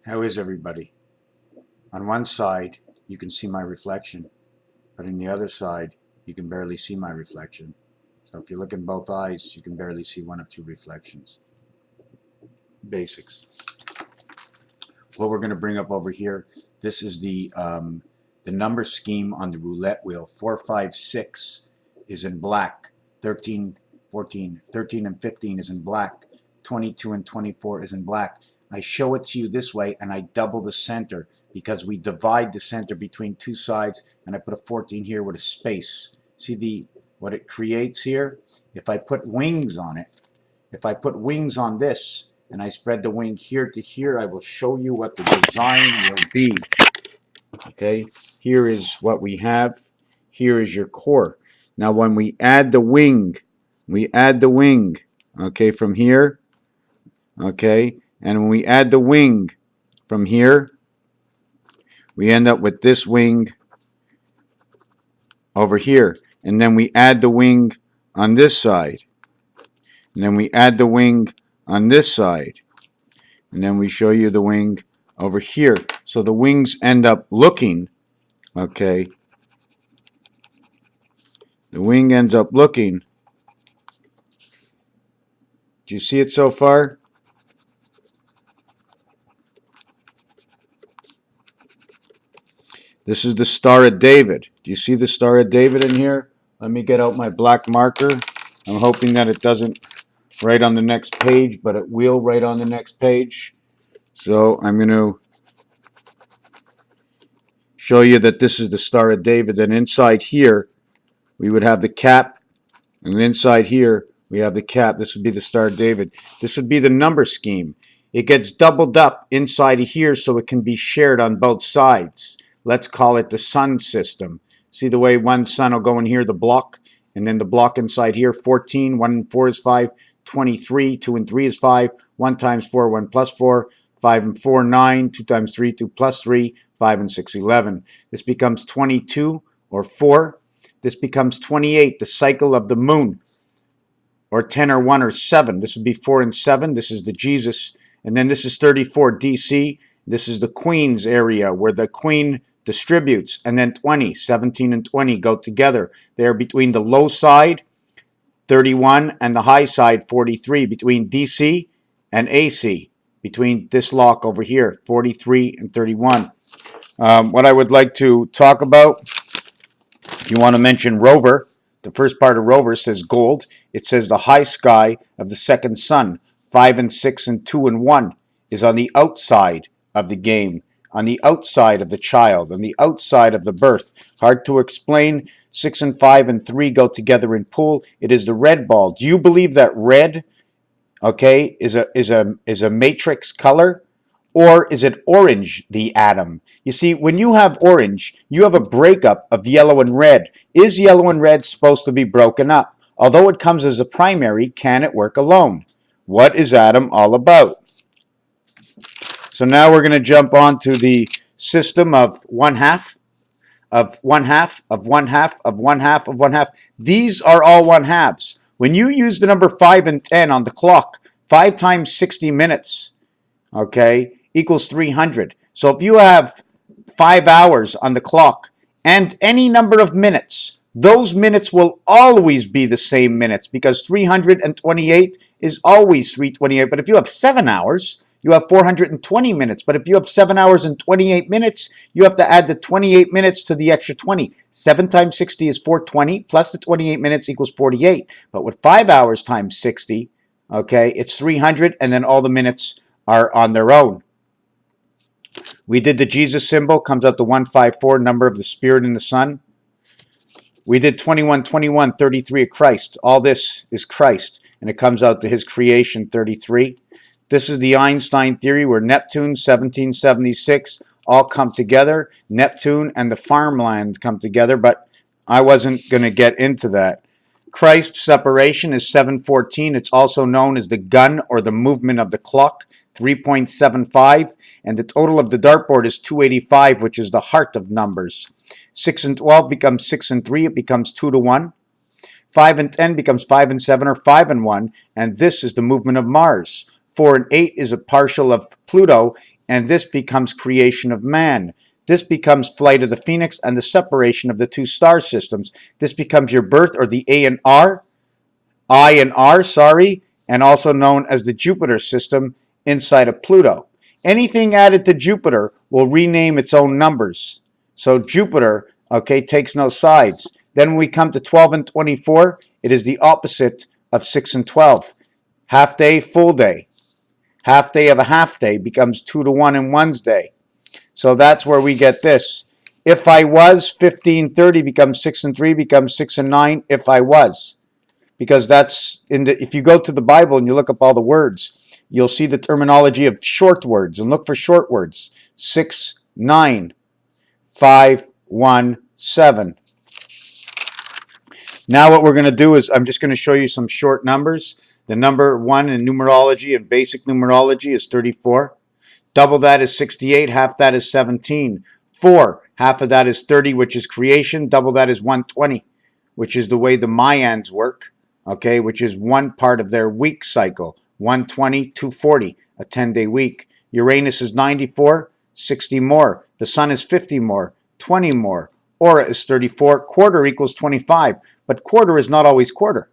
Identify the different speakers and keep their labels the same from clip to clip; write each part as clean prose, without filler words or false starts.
Speaker 1: How is everybody? On one side, you can see my reflection, but on the other side, you can barely see my reflection. So if you look in both eyes, you can barely see one of two reflections. Basics. What we're going to bring up over here, this is the number scheme on the roulette wheel. 4, 5, 6 is in black. 13, 14, 13 and 15 is in black. 22 and 24 is in black. I show it to you this way, and I double the center because we divide the center between two sides, and I put a 14 here with a space. See what it creates here? If I put wings on it, if I put wings on this, and I spread the wing here to here, I will show you what the design will be. Okay, here is what we have. Here is your core. Now when we add the wing, okay, from here, okay, and when we add the wing from here, we end up with this wing over here. And then we add the wing on this side. And then we add the wing on this side. And then we show you the wing over here. So the wings end up looking, okay, the wing ends up looking. Do you see it so far? This is the Star of David. Do you see the Star of David in here? Let me get out my black marker. I'm hoping that it doesn't write on the next page, but it will write on the next page. So I'm going to show you that this is the Star of David. And inside here, we would have the cap. And inside here, we have the cap. This would be the Star of David. This would be the number scheme. It gets doubled up inside of here so it can be shared on both sides. Let's call it the sun system. See the way one sun will go in here, the block, and then the block inside here, 14, 1 and 4 is 5, 23, 2 and 3 is 5, 1 times 4, 1 plus 4, 5 and 4, 9, 2 times 3, 2 plus 3, 5 and 6, 11. This becomes 22 or 4. This becomes 28, the cycle of the moon, or 10 or 1 or 7. This would be 4 and 7. This is the Jesus. And then this is 34, DC. This is the Queen's area where the Queen distributes. And then 20, 17 and 20 go together. They're between the low side, 31, and the high side, 43, between DC and AC, between this lock over here, 43 and 31. What I would like to talk about, if you want to mention Rover, the first part of Rover says gold. It says the high sky of the second sun, 5 and 6 and 2 and 1, is on the outside of the game, on the outside of the child, on the outside of the birth. Hard to explain. 6 and 5 and 3 go together in pool. It is the red ball. Do you believe that red, okay, is a matrix color? Or is it orange, the atom? You see, when you have orange, you have a breakup of yellow and red. Is yellow and red supposed to be broken up? Although it comes as a primary, can it work alone? What is atom all about? So now we're going to jump on to the system of 1/2, of 1/2, of 1/2, of 1/2, of 1/2. These are all 1/2s. When you use the number 5 and 10 on the clock, 5 times 60 minutes, okay, equals 300. So if you have 5 hours on the clock and any number of minutes, those minutes will always be the same minutes because 328 is always 328. But if you have 7 hours, you have 420 minutes. But if you have 7 hours and 28 minutes, you have to add the 28 minutes to the extra 20. 7 times 60 is 420, plus the 28 minutes equals 48. But with 5 hours times 60, okay, it's 300, and then all the minutes are on their own. We did the Jesus symbol, comes out to 154, number of the Spirit and the Son. We did 21, 21, 33 of Christ. All this is Christ, and it comes out to his creation, 33. This is the Einstein theory where Neptune, 1776, all come together. Neptune and the farmland come together, but I wasn't going to get into that. Christ's separation is 714. It's also known as the gun or the movement of the clock, 3.75. And the total of the dartboard is 285, which is the heart of numbers. 6 and 12 becomes 6 and 3. It becomes 2 to 1. 5 and 10 becomes 5 and 7 or 5 and 1. And this is the movement of Mars. 4 and 8 is a partial of Pluto. and this becomes creation of man. This becomes flight of the phoenix and the separation of the two star systems. This becomes your birth, or the I and R, sorry, and also known as the Jupiter system inside of Pluto. Anything added to Jupiter will rename its own numbers. So Jupiter, okay, takes no sides. Then when we come to 12 and 24, it is the opposite of 6 and 12. Half day, full day. Half day of a half day becomes 2 to 1 in one's day. So that's where we get this. If I was, 15:30 becomes 6 and 3 becomes 6 and 9 if I was. Because that's if you go to the Bible and you look up all the words, you'll see the terminology of short words, and look for short words. 6, 9, 5, 1, 7. Now what we're going to do is I'm just going to show you some short numbers. The number 1 in numerology and basic numerology is 34. Double that is 68. Half that is 17. 4, half of that is 30, which is creation. Double that is 120, which is the way the Mayans work, okay, which is one part of their week cycle. 120, 240, a 10-day week. Uranus is 94, 60 more. The sun is 50 more, 20 more. Aura is 34. Quarter equals 25, but quarter is not always quarter.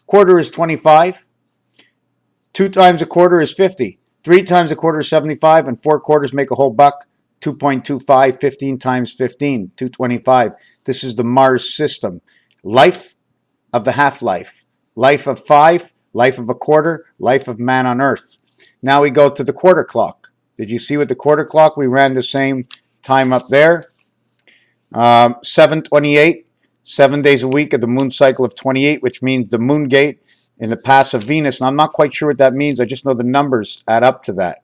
Speaker 1: Quarter is 25. 2 times a quarter is 50. 3 times a quarter is 75, and 4 quarters make a whole buck. 2.25, 15 times 15, 225. This is the Mars system. Life of the half-life. Life of 5, life of a quarter, life of man on earth. Now we go to the quarter clock. Did you see with the quarter clock? We ran the same time up there. 728, 7 days a week of the moon cycle of 28, which means the moon gate in the pass of Venus. And I'm not quite sure what that means. I just know the numbers add up to that.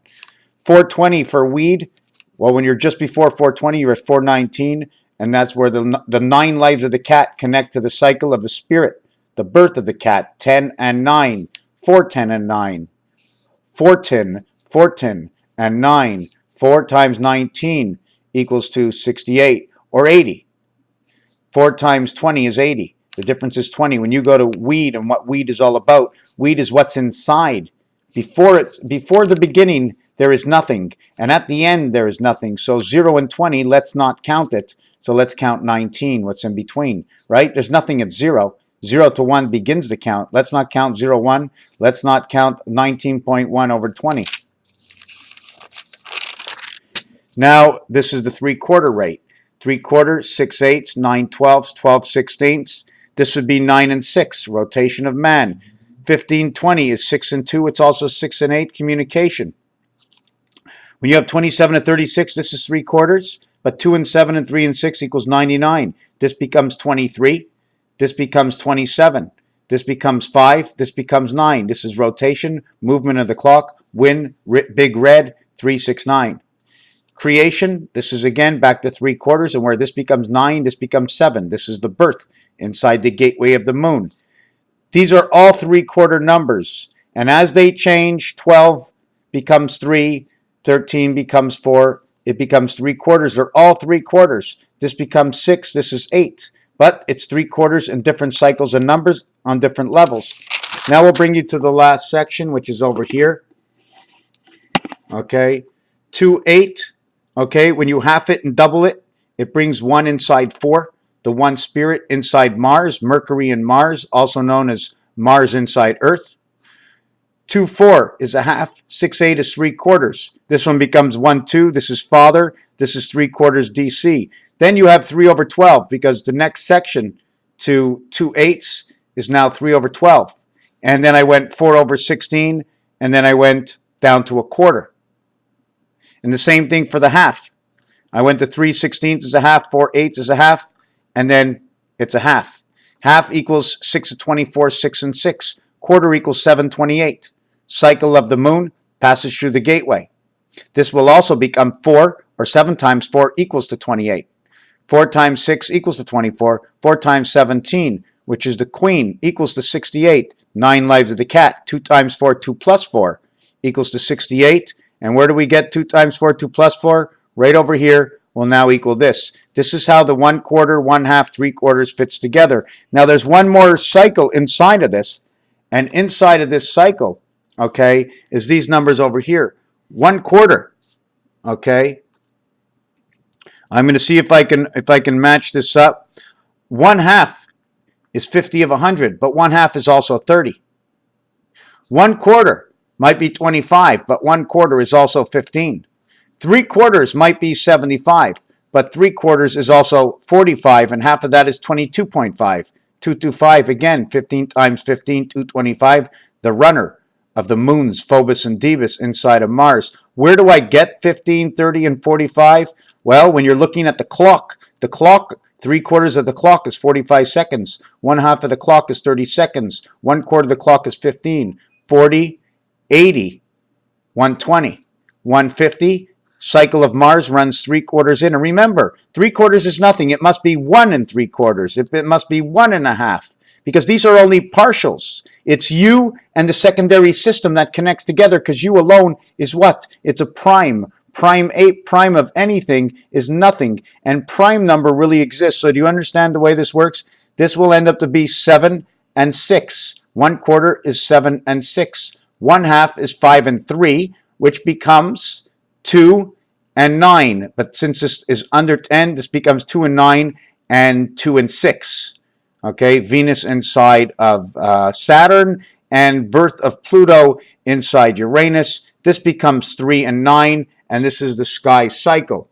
Speaker 1: 420 for weed. Well, when you're just before 420, you're at 419. And that's where the 9 lives of the cat connect to the cycle of the spirit, the birth of the cat. 10 and 9. 410 and 9. 410 and 9. 4 times 19 equals to 68 or 80. 4 times 20 is 80. The difference is 20. When you go to weed and what weed is all about, weed is what's inside. Before the beginning, there is nothing. And at the end, there is nothing. So 0 and 20, let's not count it. So let's count 19, what's in between, right? There's nothing at 0. 0 to 1 begins the count. Let's not count 0, 1. Let's not count 19.1 over 20. Now, this is the 3/4 rate. 3/4, 6/8, 9/12, 12/16. This would be 9 and 6, rotation of man. 15/20 is 6 and 2. It's also 6 and 8, communication. When you have 27 and 36, this is 3/4. But 2 and 7 and 3 and 6 equals 99. This becomes 23. This becomes 27. This becomes 5. This becomes 9. This is rotation, movement of the clock, win, big red, 369. Creation, this is again back to 3/4, and where this becomes 9, this becomes 7. This is the birth inside the gateway of the moon. These are all 3/4 numbers, and as they change, 12 becomes 3, 13 becomes 4, it becomes 3/4. They're all 3/4. This becomes 6, this is 8, but it's 3/4 in different cycles and numbers on different levels. Now we'll bring you to the last section, which is over here. Okay, 2, 8. Okay, when you half it and double it, it brings 1 inside 4. The 1 spirit inside Mars, Mercury and Mars, also known as Mars inside Earth. 2, 4 is a half. 6, 8 is 3/4. This one becomes 1, 2. This is Father. This is 3/4 DC. Then you have 3 over 12 because the next section to 2 8s is now 3 over 12. And then I went 4 over 16, and then I went down to 1/4. And the same thing for the half. I went to 3/16 is a half, 4 8s is a half, and then it's a half. Half equals 6 to 24, 6 and 6. Quarter equals 7/28. Cycle of the moon passes through the gateway. This will also become 4, or 7 times 4 equals to 28. 4 times 6 equals to 24. 4 times 17, which is the queen, equals to 68. 9 lives of the cat. 2 times 4, 2 plus 4, equals to 68. And where do we get 2 times 4, 2 plus 4? Right over here will now equal this. This is how the 1/4, 1/2, 3/4 fits together. Now there's one more cycle inside of this. And inside of this cycle, okay, is these numbers over here. 1/4 Okay, I'm going to see if I can match this up. 1/2 is 50 of 100, but 1/2 is also 30. 1/4 might be 25, but 1/4 is also 15. 3/4 might be 75, but 3/4 is also 45, and half of that is 22.5. 225 again, 15 times 15, 225. The runner of the moons, Phobos and Deimos, inside of Mars. Where do I get 15, 30, and 45? Well, when you're looking at the clock, 3/4 of the clock is 45 seconds. 1/2 of the clock is 30 seconds. 1/4 of the clock is 15. 40, 80, 120, 150. Cycle of Mars runs 3/4 in. And remember, 3/4 is nothing. It must be 1 3/4. It must be 1.5, because these are only partials. It's you and the secondary system that connects together, because you alone is what? It's a prime. Prime 8, prime of anything is nothing. And prime number really exists. So do you understand the way this works? This will end up to be 7 and 6. 1/4 is 7 and 6. 1/2 is 5 and 3, which becomes 2 and 9. But since this is under 10, this becomes 2 and 9 and 2 and 6. Okay, Venus inside of Saturn and birth of Pluto inside Uranus. This becomes 3 and 9, and this is the sky cycle.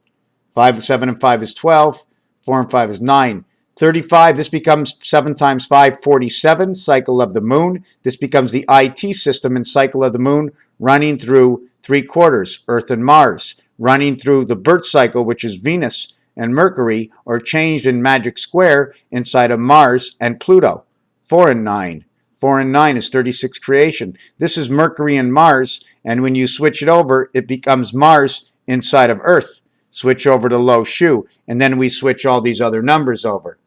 Speaker 1: 5, 7, and 5 is 12. 4 and 5 is 9. 35, this becomes 7 times 5, 47, cycle of the moon. This becomes the IT system and cycle of the moon, running through 3/4, Earth and Mars, running through the birth cycle, which is Venus and Mercury, or changed in magic square inside of Mars and Pluto. 4 and 9. 4 and 9 is 36 creation. This is Mercury and Mars, and when you switch it over, it becomes Mars inside of Earth. Switch over to low shu, and then we switch all these other numbers over.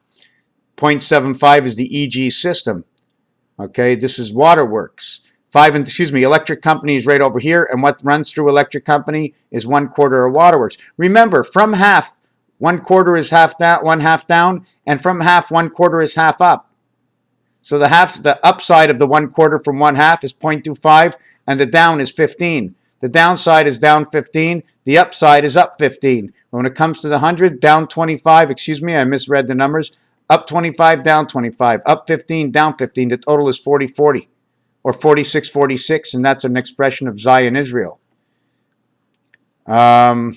Speaker 1: 0.75 is the EG system. Okay, this is waterworks. Electric company is right over here, and what runs through electric company is 1/4 of waterworks. Remember, from half, 1/4 is half down, 1/2 down, and from half, 1/4 is half up. So the upside of the 1/4 from 1/2 is 0.25, and the down is 15. The downside is down 15. The upside is up 15. When it comes to the 100, down 25. I misread the numbers. Up 25, down 25. Up 15, down 15. The total is 40-40 or 46-46, and that's an expression of Zion, Israel. I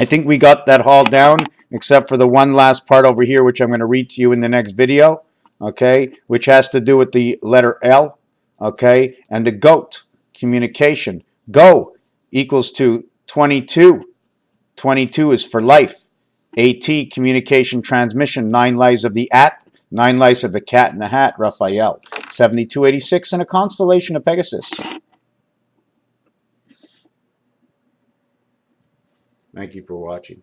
Speaker 1: think we got that all down, except for the one last part over here, which I'm going to read to you in the next video, okay, which has to do with the letter L, okay, and the GOAT, communication. Go equals to 22. 22 is for life. AT, communication transmission. 9 lives of the at, 9 lives of the cat in the hat, Raphael. 7286 and a constellation of Pegasus. Thank you for watching.